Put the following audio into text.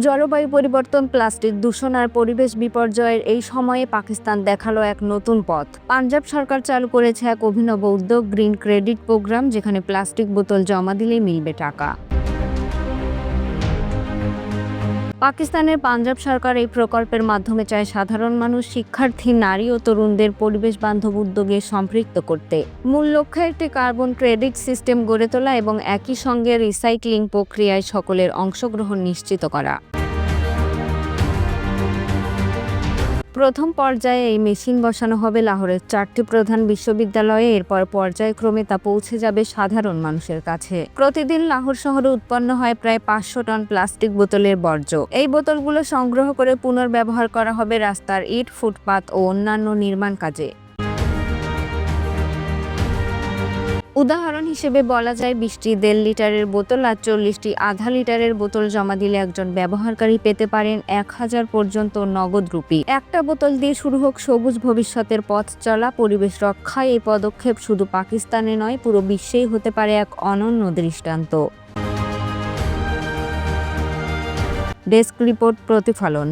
জলবায়ু পরিবর্তন, প্লাস্টিক দূষণ আর পরিবেশ বিপর্যয়ের এই সময়ে পাকিস্তান দেখালো এক নতুন পথ। পাঞ্জাব সরকার চালু করেছে এক অভিনব উদ্যোগ, গ্রিন ক্রেডিট প্রোগ্রাম, যেখানে প্লাস্টিক বোতল জমা দিলেই মিলবে টাকা। পাকিস্তানের পাঞ্জাব সরকার এই প্রকল্পের মাধ্যমে চায় সাধারণ মানুষ, শিক্ষার্থী, নারী ও তরুণদের পরিবেশ বান্ধব উদ্যোগে সম্পৃক্ত করতে। মূল লক্ষ্য একটি কার্বন ক্রেডিট সিস্টেম গড়ে তোলা এবং একই সঙ্গে রিসাইক্লিং প্রক্রিয়ায় সকলের অংশগ্রহণ নিশ্চিত করা। প্রথম পর্যায়ে এই মেশিন বসানো হবে লাহোরের 4টি প্রধান বিশ্ববিদ্যালয়ে। এরপর পর্যায়ক্রমে তা পৌঁছে যাবে সাধারণ মানুষের কাছে। প্রতিদিন লাহোর শহরে উৎপন্ন হয় প্রায় 500 টন প্লাস্টিক বোতলের বর্জ্য। এই বোতলগুলো সংগ্রহ করে পুনর্ব্যবহার করা হবে রাস্তার ইট, ফুটপাত ও অন্যান্য নির্মাণ কাজে। উদাহরণ হিসেবে বলা যায়, 20টি 1.5 লিটারের বোতল আর 40টি আধা লিটারের বোতল জমা দিলে একজন ব্যবহারকারী পেতে পারেন 1000 পর্যন্ত নগদ রুপি। একটা বোতল দিয়ে শুরু হোক সবুজ ভবিষ্যতের পথ চলা। পরিবেশ রক্ষায় এই পদক্ষেপ শুধু পাকিস্তানে নয়, পুরো বিশ্বেই হতে পারে এক অনন্য দৃষ্টান্ত। ডেস্ক রিপোর্ট, প্রতিফলন।